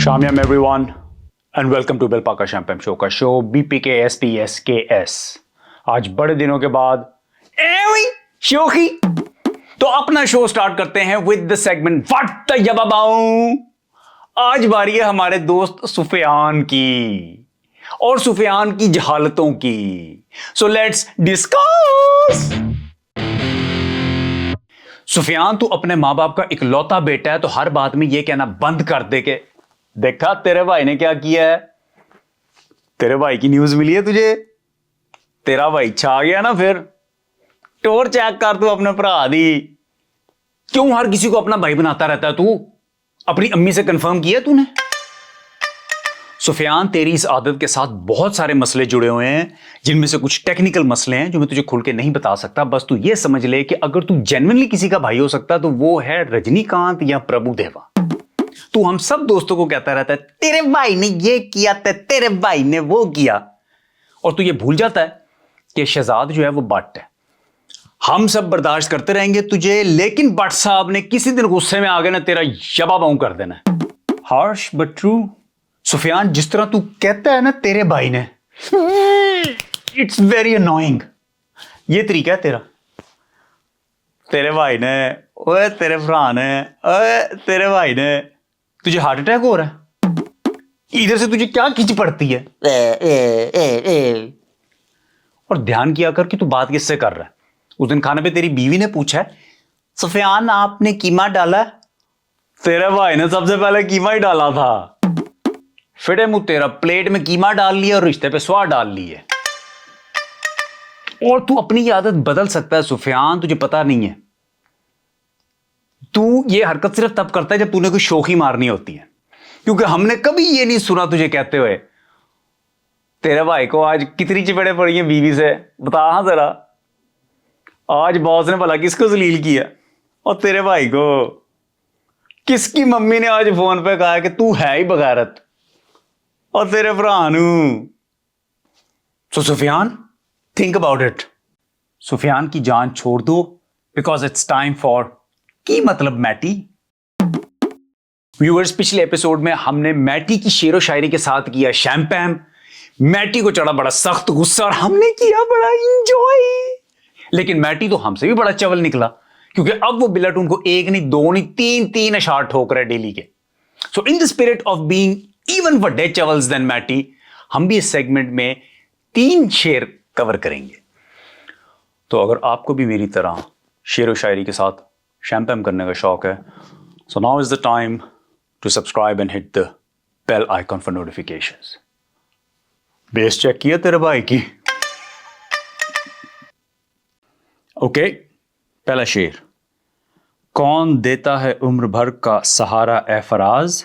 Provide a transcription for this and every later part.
Shamyam everyone and welcome to Bill Paka Shampam Show का show BPKSPSKS। आज बड़े दिनों के बाद शोखी तो अपना शो स्टार्ट करते हैं with the segment what the यबाबाऊ। आज बारी है हमारे दोस्त सुफियान की और सुफियान की जहालतों की। So let's discuss. सुफियान, तू अपने मां बाप का इकलौता बेटा है तो हर बात में यह कहना बंद कर दे के देखा तेरे भाई ने क्या किया है। तेरे भाई की न्यूज मिली है तुझे? तेरा भाई छा गया ना। फिर टोर चेक कर तू अपने भरा दी। क्यों हर किसी को अपना भाई बनाता रहता है तू? अपनी अम्मी से कंफर्म किया तूने? सुफियान, तेरी इस आदत के साथ बहुत सारे मसले जुड़े हुए हैं, जिनमें से कुछ टेक्निकल मसले हैं जो मैं तुझे खुल के नहीं बता सकता। बस तू ये समझ ले कि अगर तू जेन्युइनली किसी का भाई हो सकता तो वो है रजनीकांत या प्रभुदेवा। तू हम सब दोस्तों को कहता रहता है तेरे भाई ने ये किया, तेरे भाई ने वो किया, और तू ये भूल जाता है कि शहजाद जो है वो बट है। हम सब बर्दाश्त करते रहेंगे तुझे, लेकिन बट साहब ने किसी दिन गुस्से में आ गए ना तेरा यबाबाऊ कर देना। Harsh but true. सुफियान, जिस तरह तू कहता है ना तेरे भाई ने, इट्स वेरी अनोइंग। ये तरीका है तेरा। तेरे भाई ने, ओए तेरे भरा ने, ओए तेरे भाई ने। तुझे हार्ट अटैक हो रहा है? इधर से तुझे क्या खींच पड़ती है? और ध्यान किया कर कि तू बात किससे कर रहा है। उस दिन खाने पे तेरी बीवी ने पूछा है सुफियान आपने कीमा डाला? तेरे भाई ने सबसे पहले कीमा ही डाला था। फिर मुंह तेरा प्लेट में कीमा डाल लिया और रिश्ते पे स्वाद डाल लिए। और तू अपनी ये आदत बदल सकता है सुफियान, तुझे पता नहीं है। तू ये हरकत सिर्फ तब करता है जब तूने कोई शोखी मारनी होती है, क्योंकि हमने कभी ये नहीं सुना तुझे कहते हुए तेरे भाई को आज कितनी चिपड़े पड़ी हैं बीवी से। बता हाँ जरा, आज बॉस ने भला किसको जलील किया? और तेरे भाई को किसकी मम्मी ने आज फोन पे कहा कि तू है ही बगैरत? और तेरे भरानू। So Sufiyan, think about it. Sufiyan की जान छोड़ दो, बिकॉज इट्स टाइम फॉर की मतलब मैटी। व्यूअर्स, पिछले एपिसोड में हमने मैटी की शेरो शायरी के साथ किया शैम्पैम। मैटी को चढ़ा बड़ा सख्त गुस्सा और हमने किया बड़ा इंजॉय। लेकिन मैटी तो हमसे भी बड़ा चवल निकला, क्योंकि अब वो बिल्लाटून को एक नहीं, दो नहीं, तीन अशार ठोक रहा है डेली के। So in the spirit of being even वड्डे चवल्स देन मैटी, हम भी इस सेगमेंट में 3 शेर कवर करेंगे। तो अगर आपको भी मेरी तरह शेर व शायरी के साथ शैम्पैम करने का शौक है, so now is the time to subscribe and hit the bell icon for notifications. Bass check किया तेरे भाई की? ओके, पहला शेर। कौन देता है उम्र भर का सहारा ए फराज,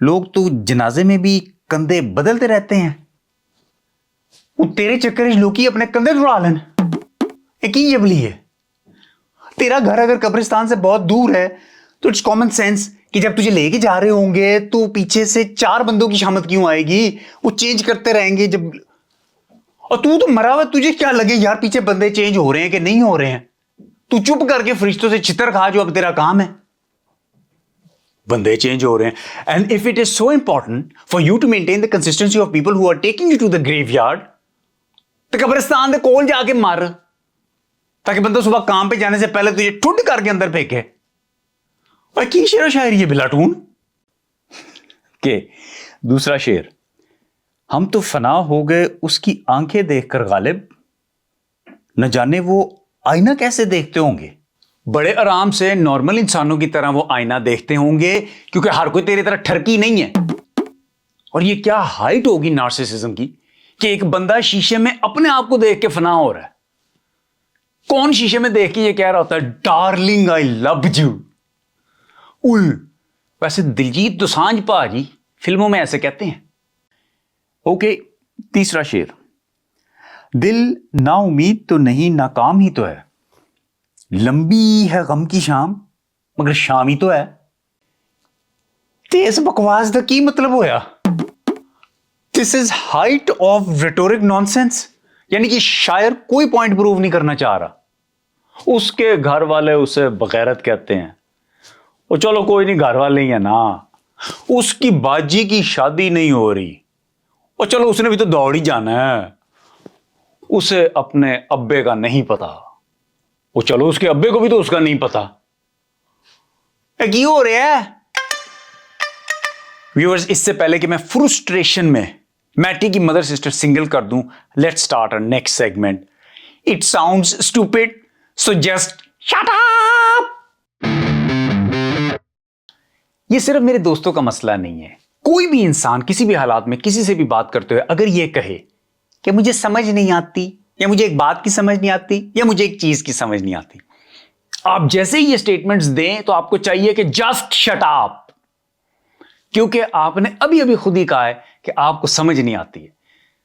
लोग तो जनाजे में भी कंधे बदलते रहते हैं। वो तेरे चक्कर लोग अपने कंधे उड़ा लेन। एक ही जबली है। तेरा घर अगर कब्रिस्तान से बहुत दूर है तो इट्स कॉमन सेंस कि जब तुझे लेके जा रहे होंगे तो पीछे से 4 बंदों की शामत क्यों आएगी? वो चेंज करते रहेंगे जब। और तू तो मरा हुआ, तुझे क्या लगे यार पीछे बंदे चेंज हो रहे हैं कि नहीं हो रहे हैं? तू चुप करके फरिश्तों से चितर खा, जो अब तेरा काम है। बंदे चेंज हो रहे हैं। And if it is so important for you to maintain the consistency of people who are taking you to the graveyard, तो कब्रिस्तान दे कोल जाके मार, ताकि बंदा सुबह काम पे जाने से पहले तुझे ठुड करके अंदर फेंके। और की शेर शायरी है बिलाटून के। दूसरा शेर। हम तो फना हो गए उसकी आंखें देखकर गालिब, न जाने वो आईना कैसे देखते होंगे। बड़े आराम से नॉर्मल इंसानों की तरह वो आईना देखते होंगे, क्योंकि हर कोई तेरी तरह ठरकी नहीं है। और ये क्या हाइट होगी नार्सिसिज्म की कि एक बंदा शीशे में अपने आप को देख के फना हो रहा है। कौन शीशे में देख के ये कह रहा होता है डार्लिंग आई लव यू? वैसे दिलजीत दोसांझ भाजी फिल्मों में ऐसे कहते हैं। ओके, तीसरा शेर। दिल ना उम्मीद तो नहीं, नाकाम ही तो है, लंबी है गम की शाम मगर शाम ही तो है। तेज बकवास का की मतलब होया? This is height of rhetoric nonsense. यानी कि शायर कोई पॉइंट प्रूव नहीं करना चाह रहा, उसके घर वाले उसे बगैरत कहते हैं। और चलो कोई नहीं, घर वाले ही है ना, उसकी बाजी की शादी नहीं हो रही, और चलो उसने भी तो दौड़ ही जाना है, उसे अपने अब्बे का नहीं पता, वो चलो उसके अब्बे को भी तो उसका नहीं पता। क्यों हो रहा है व्यूअर्स? इससे पहले कि मैं फ्रस्ट्रेशन में मैटी की मदर सिस्टर सिंगल कर दूं, let's start our next segment. It sounds stupid, so just shut up. ये सिर्फ मेरे दोस्तों का मसला नहीं है। कोई भी इंसान किसी भी हालात में किसी से भी बात करते हुए अगर ये कहे कि मुझे समझ नहीं आती, या मुझे एक बात की समझ नहीं आती, या मुझे एक चीज की समझ नहीं आती, आप जैसे ही ये स्टेटमेंट्स दें तो आपको चाहिए कि जस्ट शट अप, क्योंकि आपने अभी अभी खुद ही कहा है कि आपको समझ नहीं आती है।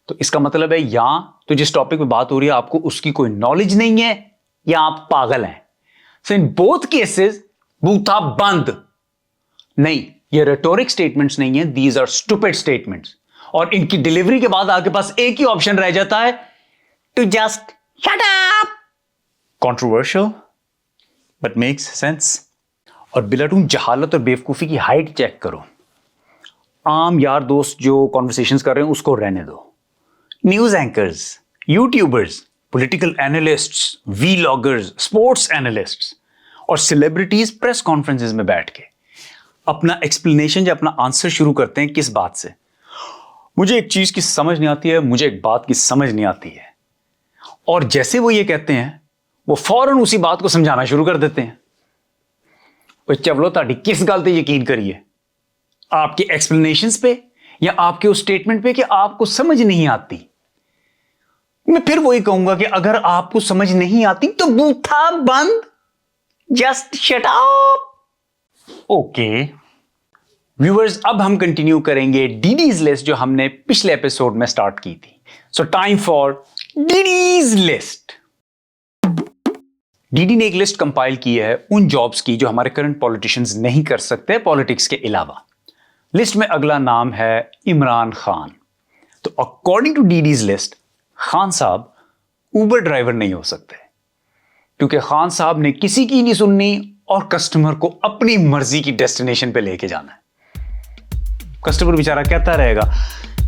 तो इसका मतलब है या तो जिस टॉपिक पे बात हो रही है आपको उसकी कोई नॉलेज नहीं है, या आप पागल हैं। सो इन बोथ केसेस बूथा बंद। नहीं, ये रेटोरिक स्टेटमेंट्स नहीं है, दीज आर स्टूपिड स्टेटमेंट्स। और इनकी डिलीवरी के बाद आपके पास एक ही ऑप्शन रह जाता है, to just shut up. Controversial but makes sense. और बिलाटून जहालत और बेवकूफी की हाइट चेक करो। आम यार दोस्त जो कॉन्वर्सेशंस कर रहे हैं उसको रहने दो। News anchors, YouTubers, political analysts, vloggers, sports analysts और सेलिब्रिटीज प्रेस कॉन्फ्रेंसेस में बैठ के अपना एक्सप्लेनेशन या अपना आंसर शुरू करते हैं किस बात से? मुझे एक चीज की समझ नहीं आती है, मुझे एक बात की समझ नहीं आती है। और जैसे वो ये कहते हैं वो फौरन उसी बात को समझाना शुरू कर देते हैं। चवलो ताड़ी किस गल ते यकीन करिए, आपके एक्सप्लेनेशंस पे या आपके उस स्टेटमेंट पे कि आपको समझ नहीं आती? मैं फिर वही कहूंगा कि अगर आपको समझ नहीं आती तो बूथा बंद, just shut up. Okay viewers, अब हम कंटिन्यू करेंगे डीडीज लिस्ट जो हमने पिछले एपिसोड में स्टार्ट की थी। सो time for DDs list. DD ने एक लिस्ट कंपाइल की है उन जॉब्स की जो हमारे करंट पॉलिटिशियंस नहीं कर सकते पॉलिटिक्स के अलावा। लिस्ट में अगला नाम है इमरान खान। तो according to DD's list Khan साहब उबर ड्राइवर नहीं हो सकते, क्योंकि खान साहब ने किसी की नहीं सुननी और कस्टमर को अपनी मर्जी की डेस्टिनेशन पे लेके जाना है। कस्टमर बेचारा कहता रहेगा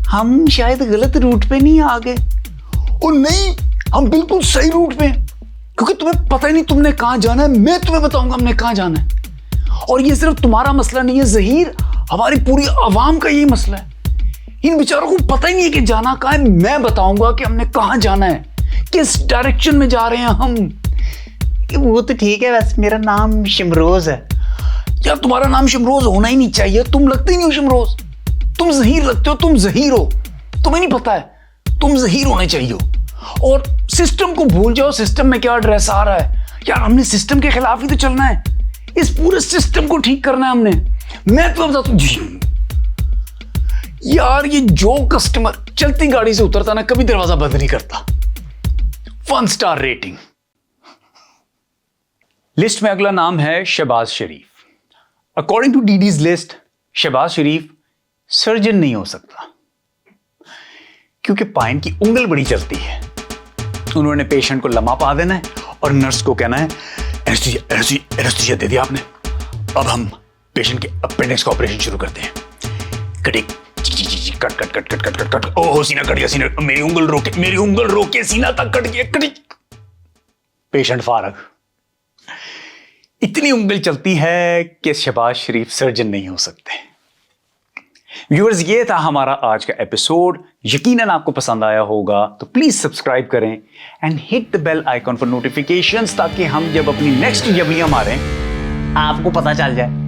हम शायद गलत रूट पे नहीं आ गए, और नहीं हम बिल्कुल सही रूट पे, क्योंकि तुम्हें पता ही नहीं तुमने कहां जाना है, मैं तुम्हें बताऊंगा हमने कहां जाना है। और ये सिर्फ तुम्हारा मसला नहीं है ज़हीर, हमारी पूरी आवाम का यही मसला है। इन बेचारों को पता ही नहीं है कि जाना कहां है, मैं बताऊंगा कि हमने कहां जाना है, किस डायरेक्शन में जा रहे हैं हम। वो तो ठीक है, वैसे मेरा नाम शिमरोज है। यार तुम्हारा नाम शिमरोज होना ही नहीं चाहिए, तुम लगते ही नहीं हो शिमरोज, तुम ज़हीर लगते हो, तुम ज़हीर हो, तुम्हें नहीं पता है, तुम ज़हीर होने चाहिए हो। और सिस्टम को भूल जाओ, सिस्टम में क्या ड्रेस आ रहा है। यार हमने सिस्टम के खिलाफ ही तो चलना है, इस पूरे सिस्टम को ठीक करना है हमने। मैं तो बताता हूं यार, ये जो कस्टमर चलती गाड़ी से उतरता ना कभी दरवाजा बंद नहीं करता। 1 स्टार रेटिंग। लिस्ट में अगला नाम है Shahbaz Sharif. According to DD's list Shahbaz Sharif surgeon नहीं हो सकता, क्योंकि पाइन की उंगल बड़ी चलती है। उन्होंने पेशेंट को लम्हा पा देना है और नर्स को कहना है एनेस्थीसिया दे दिया आपने, अब हम पेशेंट के अपेंडिक्स का ऑपरेशन शुरू करते हैं। Cutting cut cut cut cut cut cut cut, oh सीना कट गया, सीना, मेरी उंगल रोके सीना तक कट गया, कटिंग, पेशेंट फारग। इतनी उंगल चलती है कि शहबाज शरीफ सर्जन नहीं हो सकते। व्यूअर्स, ये था हमारा आज का एपिसोड। यकीनन आपको पसंद आया होगा, तो प्लीज सब्सक्राइब करें and hit the bell icon for notifications, ताकि हम जब अपनी नेक्स्ट जबलियां मारें आपको पता चल जाए।